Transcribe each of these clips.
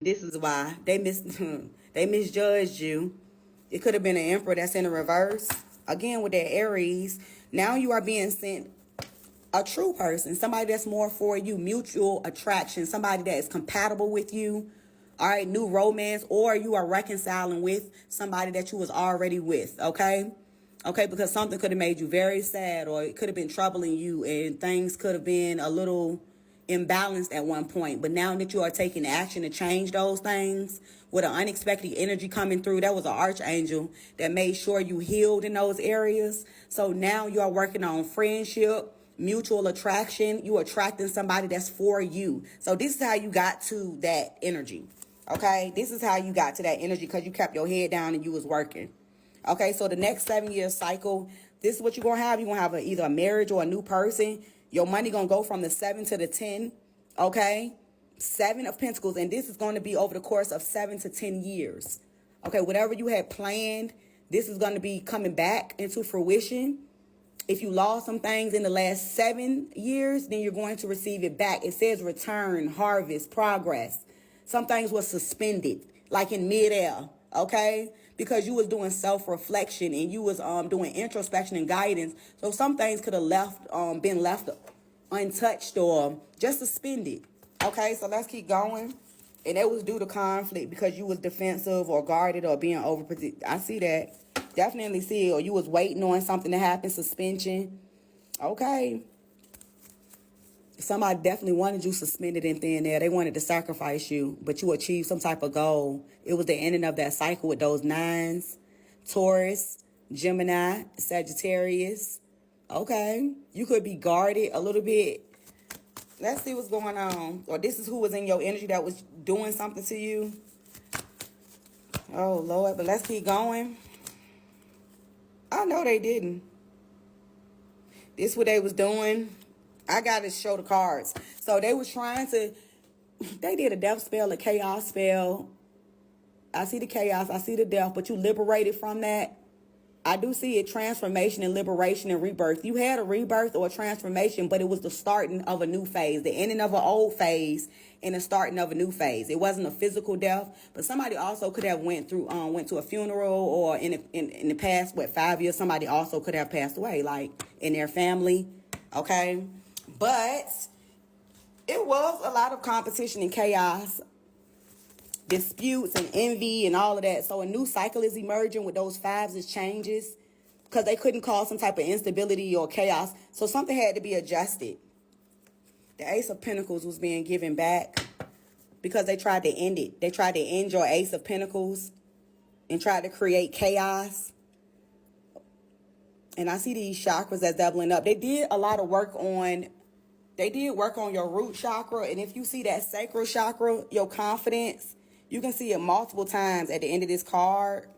This is why they misjudged you. It could have been an emperor that's in the reverse. Again, with that Aries, now you are being sent a true person, somebody that's more for you, mutual attraction, somebody that is compatible with you. All right, new romance, or you are reconciling with somebody that you was already with. Okay. Okay, because something could have made you very sad, or it could have been troubling you, and things could have been a little imbalanced at one point. But now that you are taking action to change those things with an unexpected energy coming through, that was an archangel that made sure you healed in those areas. So now you are working on friendship, mutual attraction. You attracting somebody that's for you. So this is how you got to that energy. Okay, this is how you got to that energy, because you kept your head down and you was working. Okay, so the next 7-year cycle, this is what you're going to have. You're going to have either a marriage or a new person. Your money going to go from the 7 to the 10. Okay, 7 of Pentacles. And this is going to be over the course of 7 to 10 years. Okay, whatever you had planned, this is going to be coming back into fruition. If you lost some things in the last 7 years, then you're going to receive it back. It says return, harvest, progress. Some things were suspended, like in midair, okay? Because you was doing self-reflection and you was doing introspection and guidance. So some things could have been left untouched or just suspended. Okay, so let's keep going. And it was due to conflict because you was defensive or guarded or being overprotected. I see that. Definitely see it. Or you was waiting on something to happen, suspension. Okay. Somebody definitely wanted you suspended in thin air. They wanted to sacrifice you, but you achieved some type of goal. It was the ending of that cycle with those 9s, Taurus, Gemini, Sagittarius. Okay. You could be guarded a little bit. Let's see what's going on. Or this is who was in your energy that was doing something to you. Oh, Lord. But let's keep going. I know they didn't. This is what they was doing. I got to show the cards. So they was trying to, they did a death spell, a chaos spell. I see the chaos. I see the death, but you liberated from that. I do see a transformation and liberation and rebirth. You had a rebirth or a transformation, but it was the starting of a new phase, the ending of an old phase and the starting of a new phase. It wasn't a physical death, but somebody also could have went to a funeral, or in the past, 5 years, somebody also could have passed away, like in their family. Okay. But it was a lot of competition and chaos, disputes and envy and all of that. So a new cycle is emerging with those 5s as changes, because they couldn't cause some type of instability or chaos. So something had to be adjusted. The Ace of Pentacles was being given back because they tried to end it. They tried to end your Ace of Pentacles and tried to create chaos. And I see these chakras that's doubling up. They did a lot of work on, your root chakra. And if you see that sacral chakra, your confidence, you can see it multiple times at the end of this card.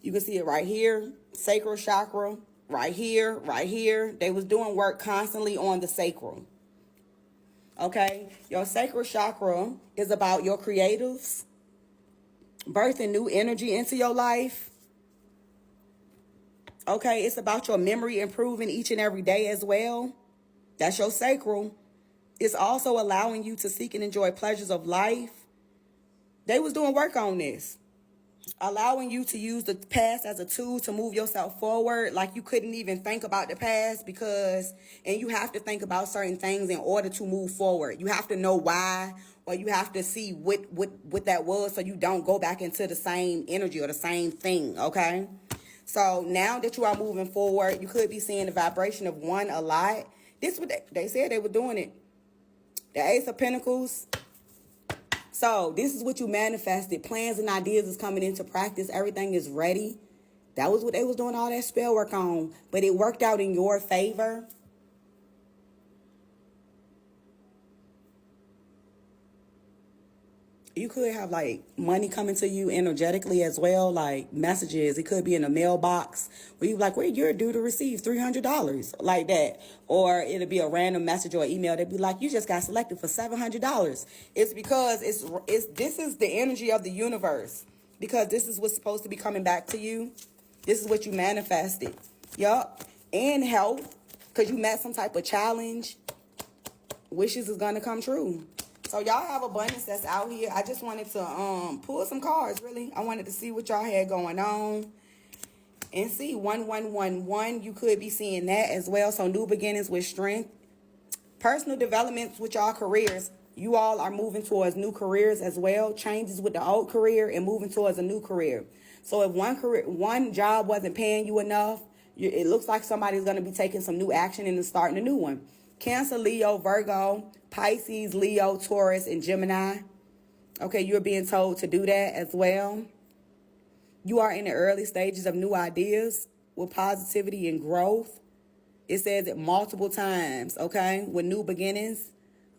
You can see it right here, sacral chakra, right here, right here. They was doing work constantly on the sacral. Okay, your sacral chakra is about your creatives, birthing new energy into your life. Okay, it's about your memory improving each and every day as well. That's your sacral. It's also allowing you to seek and enjoy pleasures of life. They was doing work on this. Allowing you to use the past as a tool to move yourself forward. Like you couldn't even think about the past and you have to think about certain things in order to move forward. You have to know why, or you have to see what that was, so you don't go back into the same energy or the same thing. Okay. So now that you are moving forward, you could be seeing the vibration of 1 a lot. This is what they said they were doing it. The Ace of Pentacles. So this is what you manifested. Plans and ideas is coming into practice. Everything is ready. That was what they was doing all that spell work on. But it worked out in your favor. You could have like money coming to you energetically as well, like messages. It could be in a mailbox where you're like, well, you're due to receive $300, like that. Or it'll be a random message or email. They'd be like, you just got selected for $700. It's because this is the energy of the universe, because this is what's supposed to be coming back to you. This is what you manifested. Yup. And health, because you met some type of challenge. Wishes is going to come true. So y'all have abundance that's out here. I just wanted to pull some cards, really. I wanted to see what y'all had going on. And see, 1111, you could be seeing that as well. So new beginnings with strength. Personal developments with y'all careers. You all are moving towards new careers as well. Changes with the old career and moving towards a new career. So if one job wasn't paying you enough, it looks like somebody's going to be taking some new action and starting a new one. Cancer, Leo, Virgo, Pisces, Leo, Taurus, and Gemini. Okay, you're being told to do that as well. You are in the early stages of new ideas with positivity and growth. It says it multiple times, okay, with new beginnings,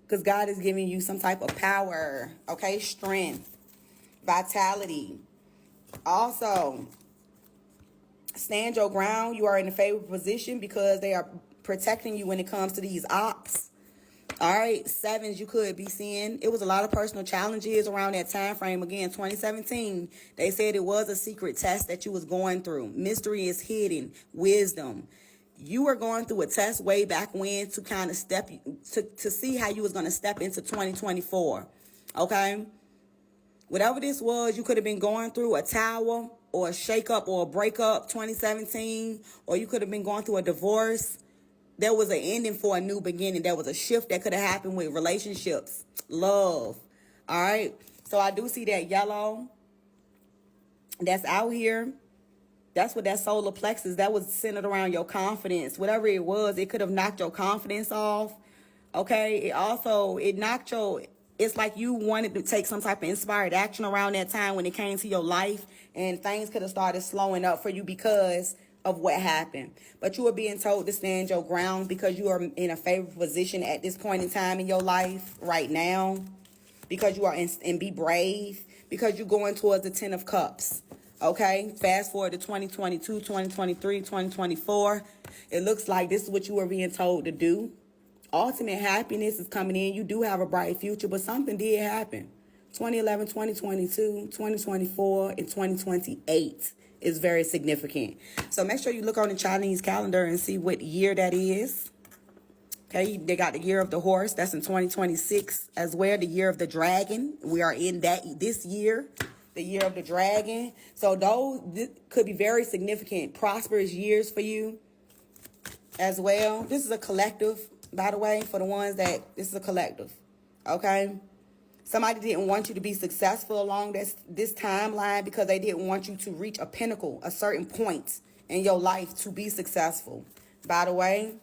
because God is giving you some type of power, okay, strength, vitality. Also, stand your ground. You are in a favorable position because they are protecting you when it comes to these ops. All right, sevens, you could be seeing. It was a lot of personal challenges around that time frame. Again, 2017, they said it was a secret test that you was going through. Mystery is hidden. Wisdom. You were going through a test way back when to kind of to see how you was going to step into 2024. Okay? Whatever this was, you could have been going through a tower or a shakeup or a breakup 2017, or you could have been going through a divorce. There was an ending for a new beginning. There was a shift that could have happened with relationships, love. All right? So I do see that yellow that's out here. That's what that solar plexus, that was centered around your confidence. Whatever it was, it could have knocked your confidence off. Okay? It knocked it's like you wanted to take some type of inspired action around that time when it came to your life, and things could have started slowing up for you because of what happened. But you are being told to stand your ground because you are in a favorable position at this point in time in your life right now, because you are and be brave, because you're going towards the 10 of cups. Okay, fast forward to 2022, 2023, 2024. It looks like this is what you are being told to do. Ultimate happiness is coming in. You do have a bright future, but something did happen. 2011, 2022, 2024, and 2028 is very significant. So make sure you look on the Chinese calendar and see what year that is. Okay, they got the year of the horse. That's in 2026 as well. The year of the dragon. We are in this year. The year of the dragon. So this could be very significant, prosperous years for you as well. This is a collective, by the way, for the ones this is a collective. Okay? Somebody didn't want you to be successful along this timeline because they didn't want you to reach a pinnacle, a certain point in your life to be successful. By the way,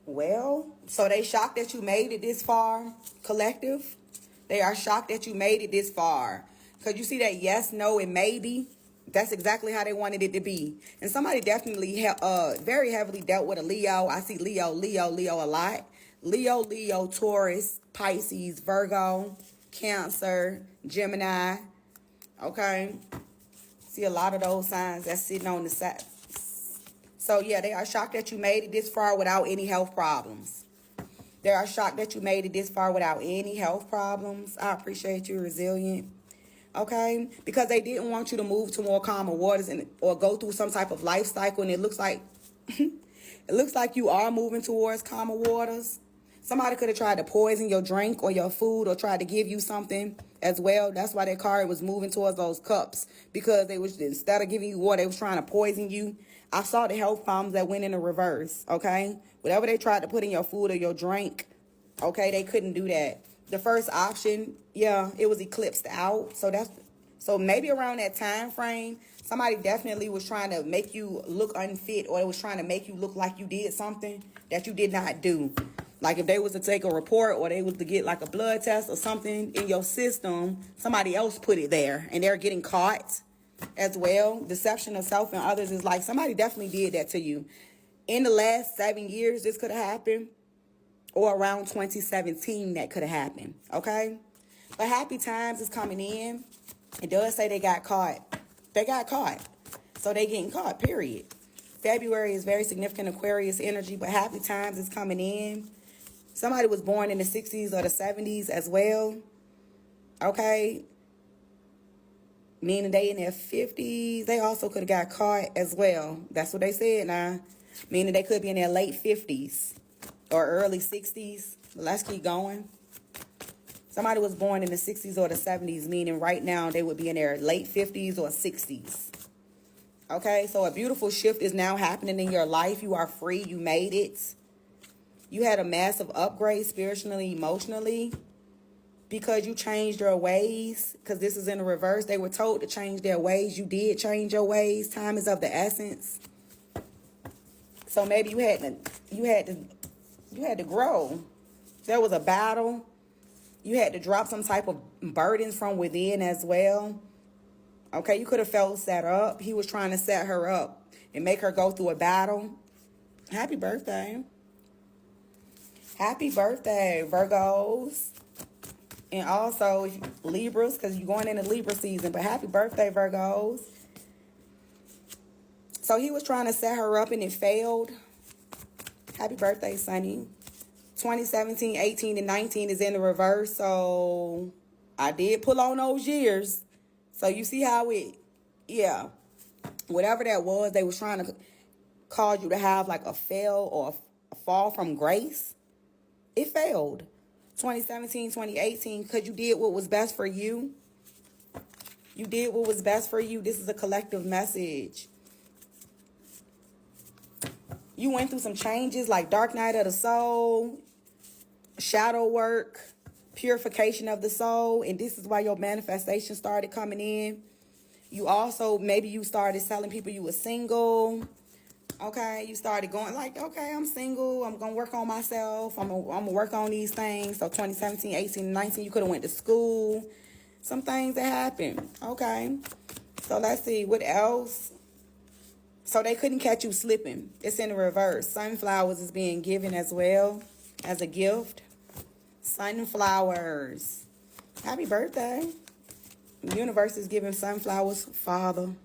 well, so they shocked that you made it this far, collective. They are shocked that you made it this far. Because you see that yes, no, and maybe. That's exactly how they wanted it to be. And somebody definitely very heavily dealt with a Leo. I see Leo a lot. Leo, Taurus, Pisces, Virgo, Cancer, Gemini. Okay. See a lot of those signs that's sitting on the side. So yeah, they are shocked that you made it this far without any health problems. They are shocked that you made it this far without any health problems. I appreciate you, resilient. Okay? Because they didn't want you to move to more calmer waters or go through some type of life cycle. And it looks like you are moving towards calmer waters. Somebody could have tried to poison your drink or your food or tried to give you something as well. That's why that card was moving towards those cups. Because instead of giving you water, they was trying to poison you. I saw the health problems that went in the reverse, okay? Whatever they tried to put in your food or your drink, okay, they couldn't do that. The first option, yeah, it was eclipsed out. So maybe around that time frame, somebody definitely was trying to make you look unfit, or it was trying to make you look like you did something that you did not do. Like if they was to take a report or they was to get like a blood test or something in your system, somebody else put it there and they're getting caught as well. Deception of self and others is like somebody definitely did that to you. In the last 7 years, this could have happened, or around 2017 that could have happened, okay? But happy times is coming in. It does say they got caught. They got caught. So they getting caught, period. February is very significant Aquarius energy, but happy times is coming in. Somebody was born in the 60s or the 70s as well, okay? Meaning they in their 50s. They also could have got caught as well. That's what they said now. Meaning they could be in their late 50s. or early 60s. Let's keep going. Somebody was born in the 60s or the 70s, meaning right now they would be in their late 50s or 60s. Okay, so a beautiful shift is now happening in your life. You are free. You made it. You had a massive upgrade spiritually, emotionally, because you changed your ways. Because this is in the reverse. They were told to change their ways. You did change your ways. Time is of the essence. So maybe you had to grow. There was a battle. You had to drop some type of burdens from within as well. Okay, you could have felt set up. He was trying to set her up and make her go through a battle. Happy birthday. Happy birthday, Virgos. And also Libras, because you're going into Libra season. But happy birthday, Virgos. So he was trying to set her up and it failed. Happy birthday, Sunny. 2017, 18, and 19 is in the reverse. So I did pull on those years. So you see how whatever that was, they was trying to cause you to have like a fail or a fall from grace. It failed. 2017, 2018, because you did what was best for you. You did what was best for you. This is a collective message. You went through some changes like dark night of the soul, shadow work, purification of the soul, and this is why your manifestation started coming in. You also, maybe you started telling people you were single. Okay, you started going like, okay, I'm single. I'm going to work on myself. I'm going to work on these things. So 2017, 18, 19, you could have went to school. Some things that happened. Okay, so let's see. What else? So they couldn't catch you slipping. It's in the reverse. Sunflowers is being given as well as a gift. Sunflowers. Happy birthday. The universe is giving sunflowers. Father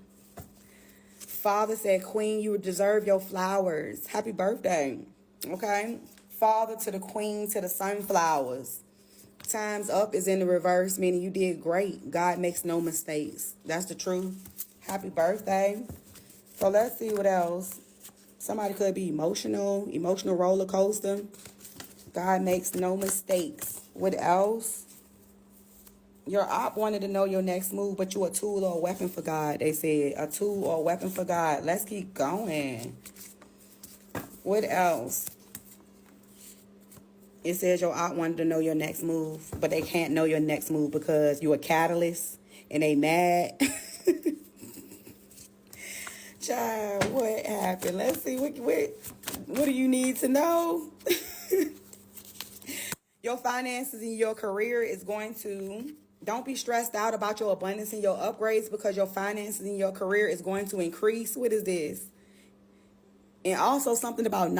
said, Queen, you deserve your flowers. Happy birthday. Okay. Father to the queen to the sunflowers. Time's up is in the reverse, meaning you did great. God makes no mistakes. That's the truth. Happy birthday. So let's see what else. Somebody could be emotional roller coaster. God makes no mistakes. What else? Your op wanted to know your next move, but you're a tool or a weapon for God. They said a tool or a weapon for God. Let's keep going. What else? It says your op wanted to know your next move, but they can't know your next move because you're a catalyst and they mad. Child, what happened? Let's see. What do you need to know? Your finances and your career is going to... Don't be stressed out about your abundance and your upgrades because your finances and your career is going to increase. What is this? And also something about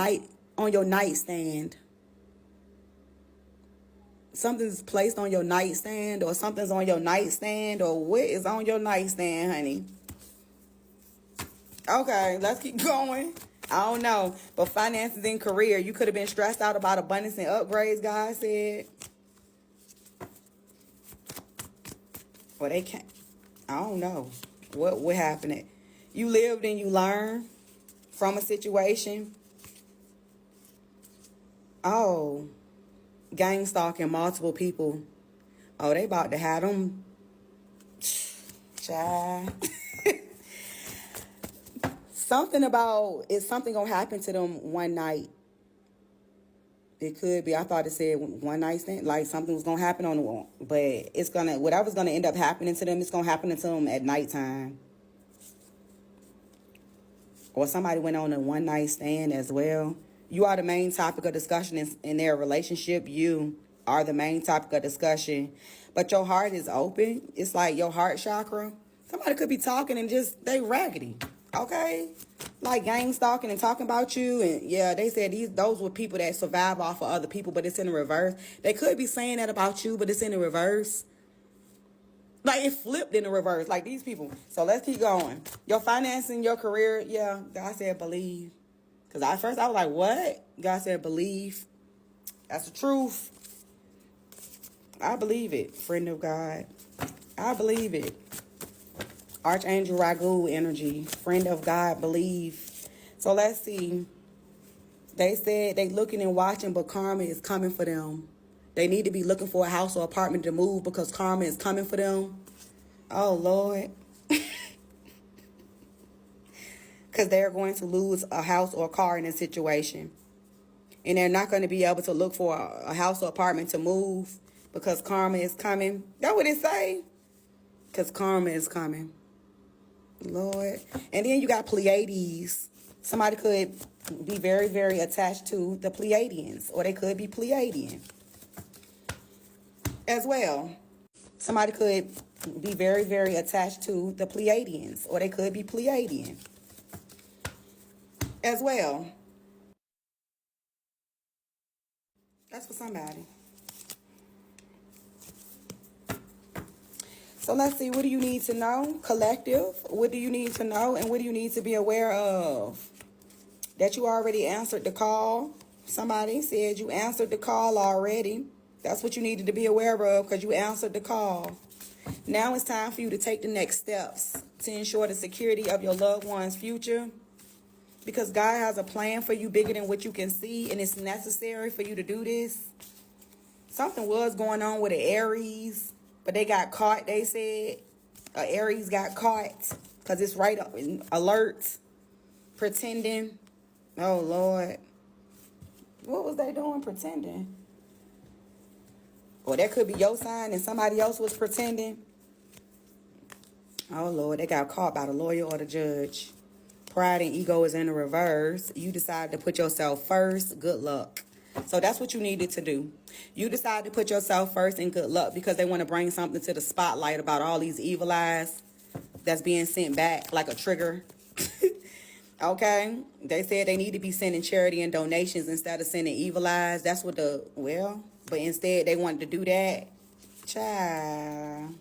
on your nightstand. Something's placed on your nightstand or something's on your nightstand or what is on your nightstand, honey? Okay, let's keep going. I don't know. But finances and career, you could have been stressed out about abundance and upgrades, God said. Well, they can't. I don't know. What happened? You lived and you learned from a situation. Oh, gang stalking multiple people. Oh, they about to have them. Child. Something about, is something going to happen to them one night? It could be. I thought it said one night stand, like something was going to happen on the wall. But it's going to, whatever's going to end up happening to them, it's going to happen to them at nighttime. Or somebody went on a one night stand as well. You are the main topic of discussion in their relationship. You are the main topic of discussion. But your heart is open. It's like your heart chakra. Somebody could be talking and just, they raggedy. Okay? Like gang stalking and talking about you. And yeah, they said those were people that survive off of other people, but it's in the reverse. They could be saying that about you, but it's in the reverse. Like it flipped in the reverse, like these people. So let's keep going. Your financing, your career, yeah, God said believe. Because at first I was like, what? God said believe. That's the truth. I believe it, friend of God. I believe it. Archangel Ragu energy, friend of God, believe. So let's see. They said they looking and watching, but karma is coming for them. They need to be looking for a house or apartment to move because karma is coming for them. Oh, Lord. Because they're going to lose a house or a car in this situation. And they're not going to be able to look for a house or apartment to move because karma is coming. That's what it say. Because karma is coming. Lord. And then you got Pleiades. Somebody could be very, very attached to the Pleiadians. Or they could be Pleiadian as well. Somebody could be very, very attached to the Pleiadians. Or they could be Pleiadian as well. That's for somebody. So let's see, what do you need to know? Collective, what do you need to know and what do you need to be aware of? That you already answered the call. Somebody said you answered the call already. That's what you needed to be aware of because you answered the call. Now it's time for you to take the next steps to ensure the security of your loved one's future. Because God has a plan for you bigger than what you can see, and it's necessary for you to do this. Something was going on with an Aries. But they got caught, they said. Aries got caught because it's right up in alert, pretending. Oh, Lord. What was they doing pretending? Or that could be your sign and somebody else was pretending. Oh, Lord, they got caught by the lawyer or the judge. Pride and ego is in the reverse. You decided to put yourself first. Good luck. So that's what you needed to do. You decided to put yourself first and good luck because they want to bring something to the spotlight about all these evil eyes that's being sent back like a trigger. Okay? They said they need to be sending charity and donations instead of sending evil eyes. That's what but instead they wanted to do that. Child.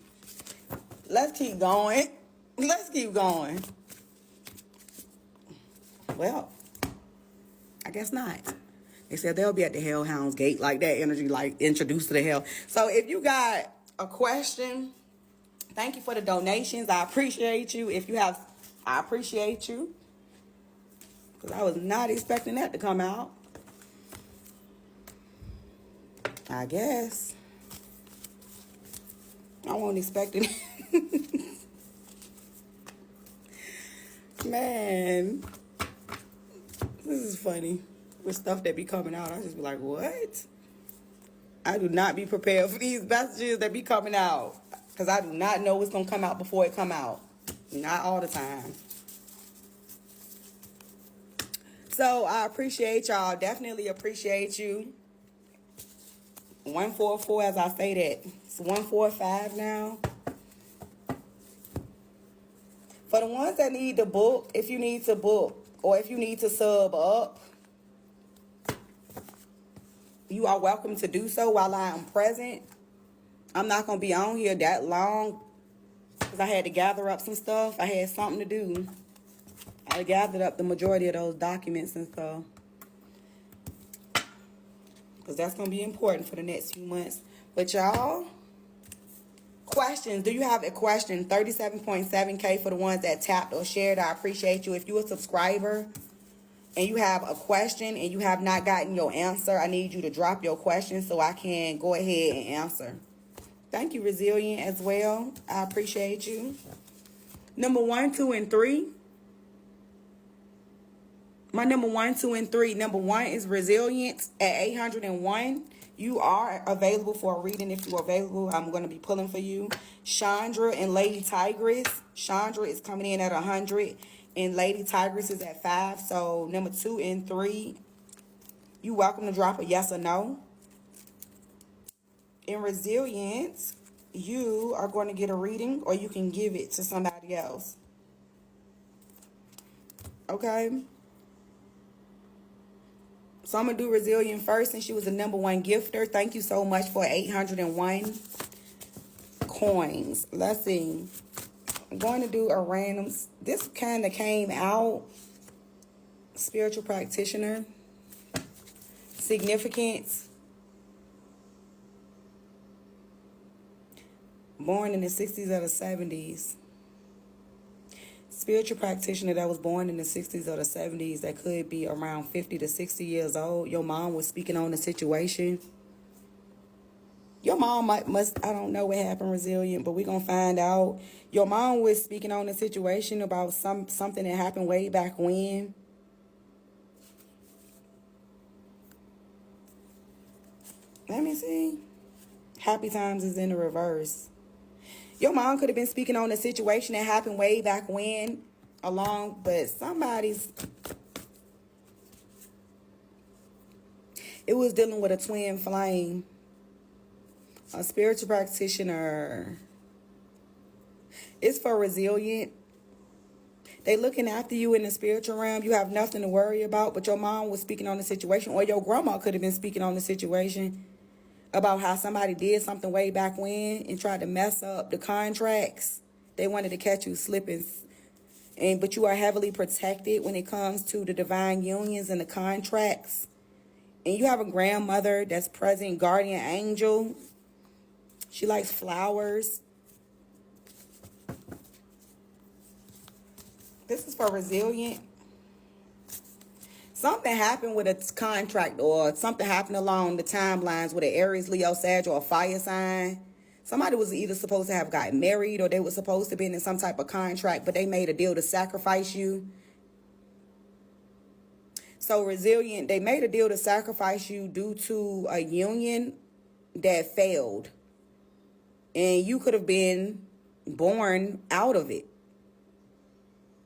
Let's keep going. Let's keep going. Well, I guess not. They said they'll be at the Hellhound's Gate, like that energy, like introduced to the hell. So if you got a question, thank you for the donations. I appreciate you. I appreciate you. Because I was not expecting that to come out. I guess. I wasn't expecting it. Man. This is funny. With stuff that be coming out, I just be like, what? I do not be prepared for these messages that be coming out. Because I do not know what's going to come out before it come out. Not all the time. So, I appreciate y'all. Definitely appreciate you. 144, as I say that. It's 145 now. For the ones that need to book, if you need to book, or if you need to sub up, you are welcome to do so while I am present. I'm not going to be on here that long because I had to gather up some stuff. I had something to do. I gathered up the majority of those documents and stuff because that's going to be important for the next few months. But y'all, questions. Do you have a question? 37.7K for the ones that tapped or shared. I appreciate you. If you're a subscriber and you have a question and you have not gotten your answer, I need you to drop your question so I can go ahead and answer. Thank you, Resilient, as well. I appreciate you. Number 1, 2, and 3. My number 1, 2, and 3. Number 1 is Resilient at 801. You are available for a reading if you're available. I'm going to be pulling for you. Chandra and Lady Tigress. Chandra is coming in at 100. And Lady Tigress is at 5. So number 2 and 3, you welcome to drop a yes or no. In Resilience, you are going to get a reading or you can give it to somebody else. Okay? So I'm going to do Resilient first since she was the number 1 gifter. Thank you so much for 801 coins. Let's see. I'm going to do a random. This kind of came out. Spiritual practitioner. Significance. Born in the 60s or the 70s. Spiritual practitioner that was born in the 60s or the 70s that could be around 50 to 60 years old. Your mom was speaking on the situation. Your mom must, I don't know what happened, Resilient, but we're going to find out. Your mom was speaking on the situation about something that happened way back when. Let me see. Happy times is in the reverse. Your mom could have been speaking on a situation that happened way back when, but it was dealing with a twin flame. A spiritual practitioner. It's for Resilient. They looking after you in the spiritual realm. You have nothing to worry about, but your mom was speaking on the situation, or your grandma could have been speaking on the situation about how somebody did something way back when and tried to mess up the contracts. They wanted to catch you slipping. But you are heavily protected when it comes to the divine unions and the contracts. And you have a grandmother that's present, guardian angel. She likes flowers. This is for Resilient. Something happened with a contract, or something happened along the timelines with an Aries, Leo, Sag, or a fire sign. Somebody was either supposed to have gotten married, or they were supposed to be in some type of contract, but they made a deal to sacrifice you. So Resilient, they made a deal to sacrifice you due to a union that failed. And you could have been born out of it.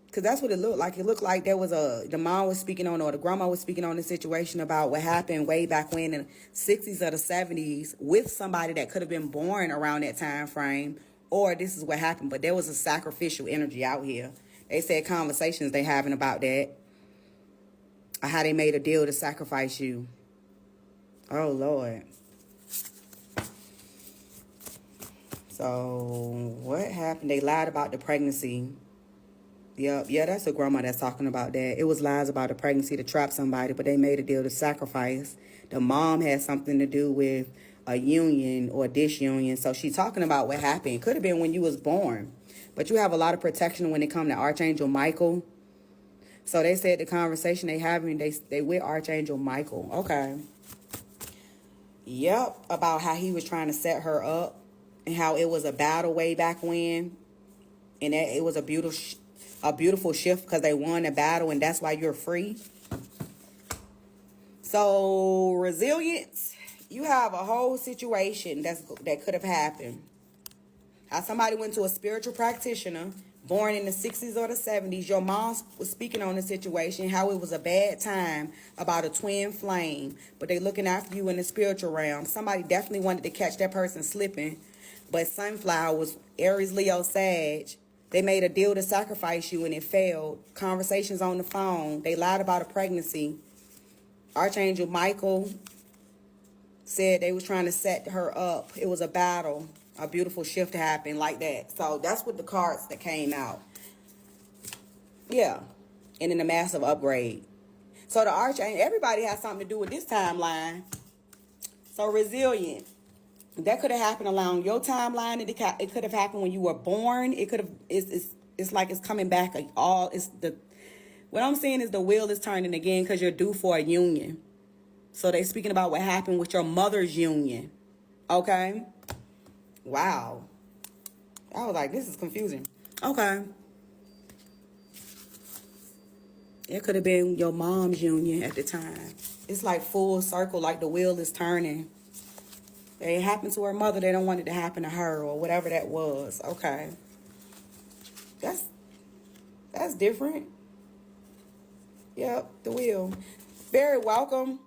Because that's what it looked like. It looked like the mom was speaking on, or the grandma was speaking on the situation about what happened way back when in the 60s or the 70s with somebody that could have been born around that time frame. Or this is what happened. But there was a sacrificial energy out here. They said conversations they having about that. Or how they made a deal to sacrifice you. Oh, Lord. So, what happened? They lied about the pregnancy. Yep, yeah, that's a grandma that's talking about that. It was lies about the pregnancy to trap somebody, but they made a deal to sacrifice. The mom had something to do with a union or disunion. So she's talking about what happened. Could have been when you was born. But you have a lot of protection when it comes to Archangel Michael. So they said the conversation they having, they with Archangel Michael. Okay. Yep, about how he was trying to set her up and how it was a battle way back when. And that it was a beautiful shift because they won a battle, and that's why you're free. So resilience, you have a whole situation that could have happened. How somebody went to a spiritual practitioner born in the 60s or the 70s. Your mom was speaking on the situation, how it was a bad time about a twin flame, but they looking after you in the spiritual realm. Somebody definitely wanted to catch that person slipping, but Sunflower was Aries, Leo, Sag. They made a deal to sacrifice you and it failed. Conversations on the phone. They lied about a pregnancy. Archangel Michael said they was trying to set her up. It was a battle. A beautiful shift happened like that. So that's what the cards that came out. Yeah. And then the massive upgrade. So the Archangel, everybody has something to do with this timeline. So Resilient. That could have happened along your timeline. It could have happened when you were born. It could have. It's like it's coming back. What I'm saying is the wheel is turning again because you're due for a union. So they speaking about what happened with your mother's union. Okay. Wow. I was like, this is confusing. Okay. It could have been your mom's union at the time. It's like full circle, like the wheel is turning. It happened to her mother. They don't want it to happen to her or whatever that was. Okay. That's different. Yep, the wheel. Very welcome.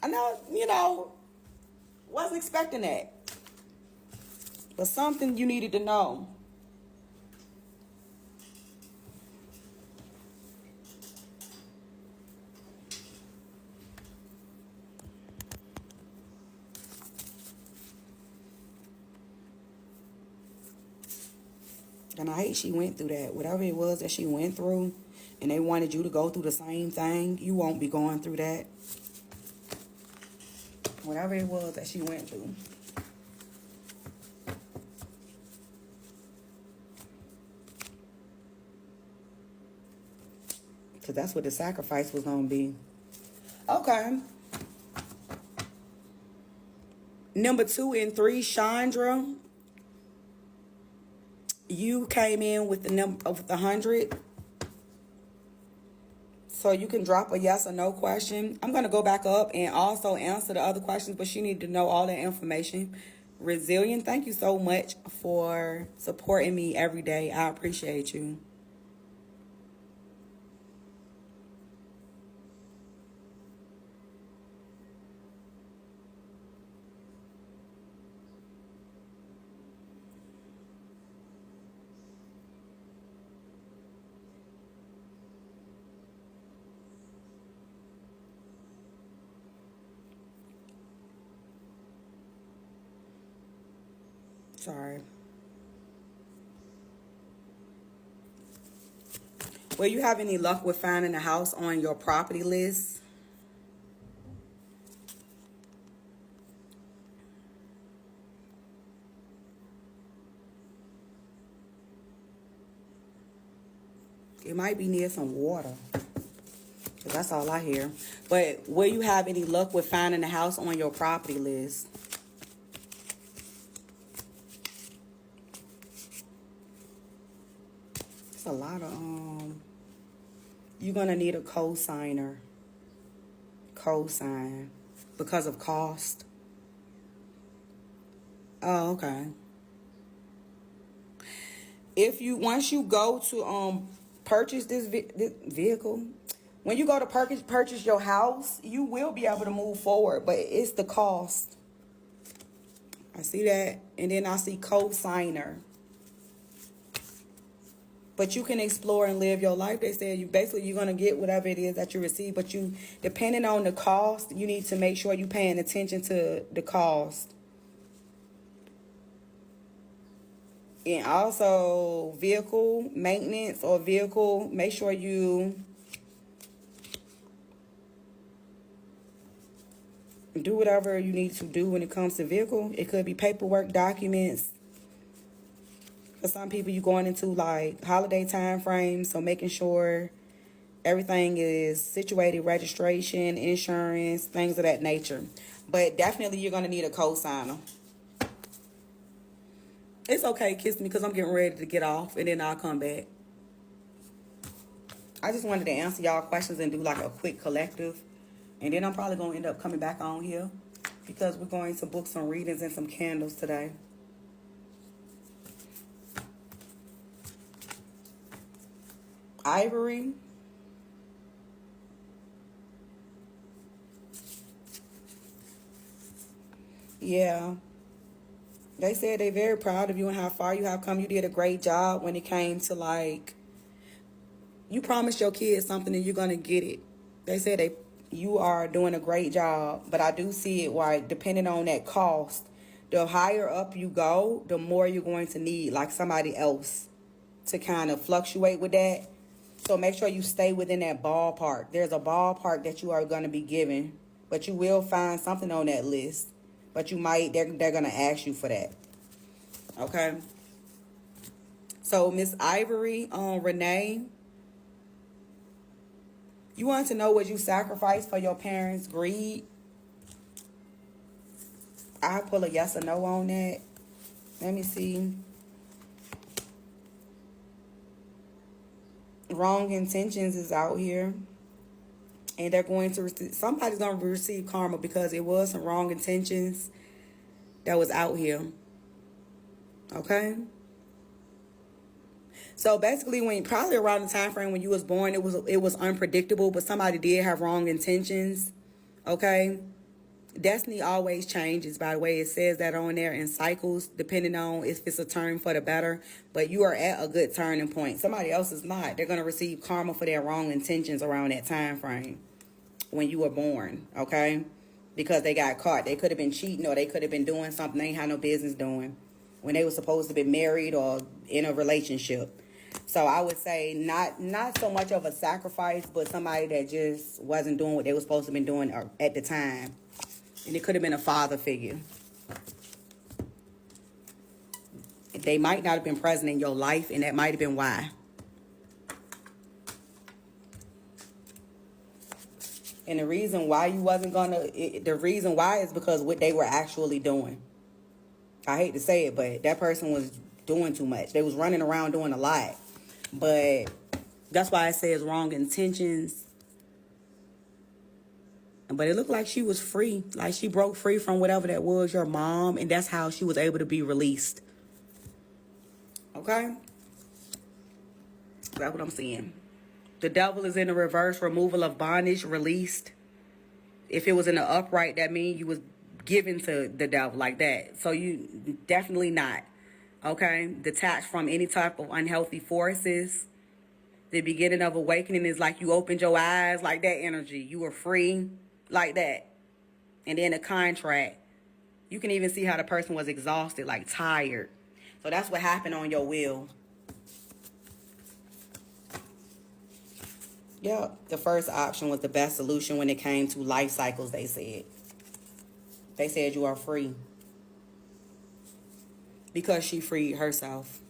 I know, wasn't expecting that. But something you needed to know. And I hate she went through that. Whatever it was that she went through, and they wanted you to go through the same thing, you won't be going through that. Whatever it was that she went through. Because that's what the sacrifice was going to be. Okay. Number 2 and 3, Chandra. You came in with the number of the 100. So you can drop a yes or no question. I'm going to go back up and also answer the other questions, but you need to know all that information. Resilient, thank you so much for supporting me every day. I appreciate you. Sorry. Will you have any luck with finding a house on your property list? It might be near some water. That's all I hear. But will you have any luck with finding a house on your property list? It's a lot of, you're going to need a co-signer. Co-sign. Because of cost. Oh, okay. Once you go to, purchase this vehicle, when you go to purchase your house, you will be able to move forward, but it's the cost. I see that, and then I see co-signer. But you can explore and live your life. They said you're going to get whatever it is that you receive, but depending on the cost, you need to make sure you're paying attention to the cost. And also vehicle maintenance or vehicle, make sure you do whatever you need to do when it comes to vehicle. It could be paperwork, documents. For some people, you're going into like holiday time frames, so making sure everything is situated, registration, insurance, things of that nature. But definitely you're going to need a co-signer. It's okay, kiss me, because I'm getting ready to get off, and then I'll come back. I just wanted to answer y'all questions and do like a quick collective. And then I'm probably going to end up coming back on here because we're going to book some readings and some candles today. Ivory. Yeah. They said they're very proud of you and how far you have come. You did a great job when it came to like, you promised your kids something and you're going to get it. They said you are doing a great job, but I do see it like depending on that cost, the higher up you go, the more you're going to need like somebody else to kind of fluctuate with that. So make sure you stay within that ballpark. There's a ballpark that you are going to be given, but you will find something on that list. But they're going to ask you for that. Okay. So Miss Ivory, Renee, you want to know what you sacrificed for your parents' greed? I'll pull a yes or no on that. Let me see. Wrong intentions is out here. And they're going to receive, somebody's going to receive karma because it was some wrong intentions that was out here. Okay? So basically, probably around the time frame when you was born, it was unpredictable, but somebody did have wrong intentions. Okay? Destiny always changes, by the way. It says that on there in cycles, depending on if it's a turn for the better. But you are at a good turning point. Somebody else is not. They're going to receive karma for their wrong intentions around that time frame when you were born, okay? Because they got caught. They could have been cheating or they could have been doing something they ain't had no business doing when they were supposed to be married or in a relationship. So I would say not so much of a sacrifice, but somebody that just wasn't doing what they were supposed to be doing at the time. And it could have been a father figure. They might not have been present in your life, and that might have been why. And the reason why you wasn't gonna, the reason why is because what they were actually doing. I hate to say it, but that person was doing too much. They was running around doing a lot. But that's why I say it's wrong intentions. But it looked like she was free. Like she broke free from whatever that was, your mom. And that's how she was able to be released. Okay? That's what I'm seeing. The devil is in the reverse. Removal of bondage, released. If it was in the upright, that means you was given to the devil like that. So you definitely not. Okay? Detached from any type of unhealthy forces. The beginning of awakening is like you opened your eyes, like that energy. You were free, like that. And then the contract. You can even see how the person was exhausted, like tired. So that's what happened on your wheel. Yeah, the first option was the best solution when it came to life cycles, they said. They said you are free. Because she freed herself.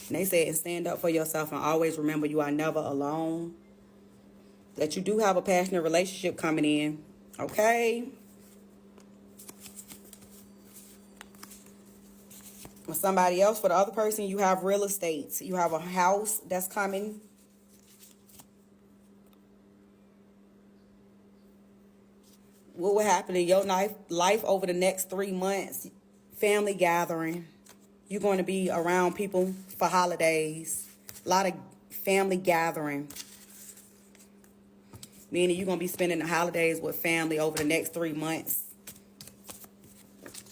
And they said, stand up for yourself and always remember you are never alone. That you do have a passionate relationship coming in. Okay? With somebody else, for the other person, you have real estate. You have a house that's coming. What will happen in your life over the next 3 months? Family gathering. You're going to be around people for holidays. A lot of family gathering. Meaning you're going to be spending the holidays with family over the next 3 months.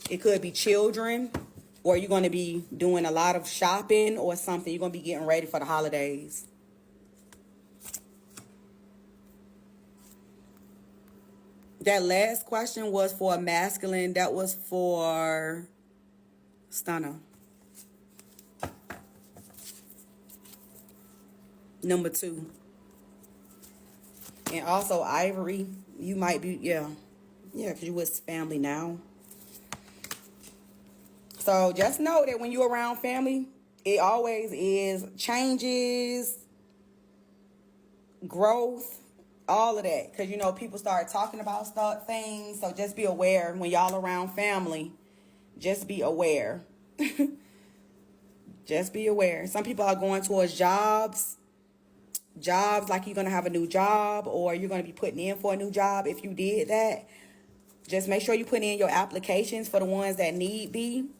It could be children. Or you're going to be doing a lot of shopping or something. You're going to be getting ready for the holidays. That last question was for a masculine. That was for Stunner. Number 2. And also Ivory. You might be, yeah, because you with family now. So just know that when you're around family, it always is changes, growth, all of that. Because, you know, people start talking about things. So just be aware when y'all around family. Just be aware. Just be aware. Some people are going towards jobs. Jobs, like you're going to have a new job or you're going to be putting in for a new job. If you did that, just make sure you put in your applications for the ones that need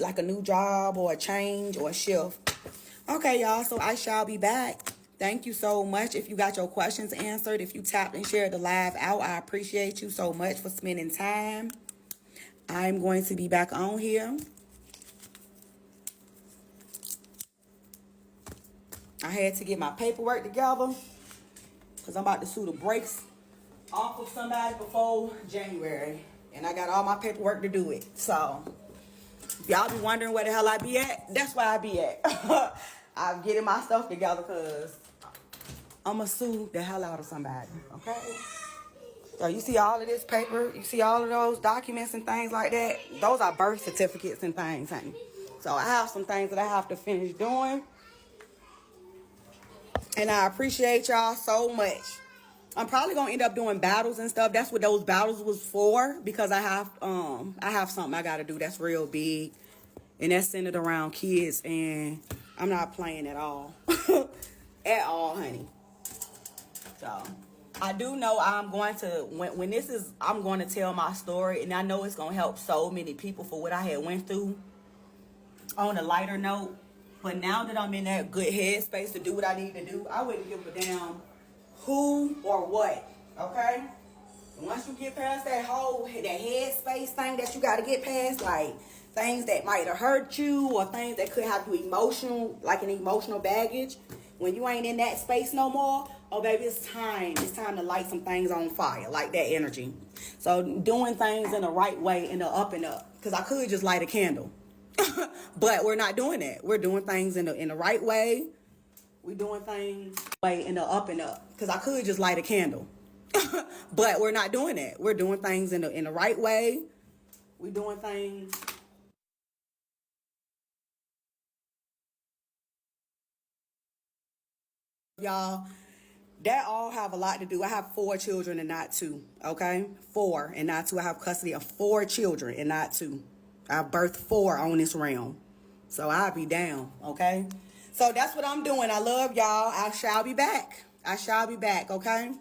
like a new job or a change or a shift. Okay, y'all, so I shall be back. Thank you so much. If you got your questions answered, if you tapped and shared the live out, I appreciate you so much for spending time. I'm going to be back on here. I had to get my paperwork together because I'm about to sue the brakes off of somebody before January. And I got all my paperwork to do it. So, if y'all be wondering where the hell I be at, that's where I be at. I'm getting my stuff together because I'm going to sue the hell out of somebody. Okay? So, you see all of this paper? You see all of those documents and things like that? Those are birth certificates and things, honey. So, I have some things that I have to finish doing. And I appreciate y'all so much. I'm probably gonna end up doing battles and stuff. That's what those battles was for, because I have something I gotta do that's real big, and that's centered around kids, and I'm not playing at all. At all, honey. So I do know I'm going to when this is, I'm going to tell my story, and I know it's gonna help so many people for what I had went through. On a lighter note, but now that I'm in that good headspace to do what I need to do, I wouldn't give a damn who or what, okay? And once you get past that headspace thing that you got to get past, like things that might have hurt you or things that could have you emotional, like an emotional baggage, when you ain't in that space no more, oh baby, it's time to light some things on fire, like that energy. So doing things in the right way, in the up and up, because I could just light a candle. But we're not doing that. We're doing things in the right way. We're doing things in the up and up. Because I could just light a candle. But we're not doing that. We're doing things in the right way. We're doing things. Y'all, That all have a lot to do. I have 4 children and not 2, okay? 4 and not 2. I have custody of 4 children and not 2. I birthed 4 on this realm. So I'll be down, okay? So that's what I'm doing. I love y'all. I shall be back. I shall be back, okay?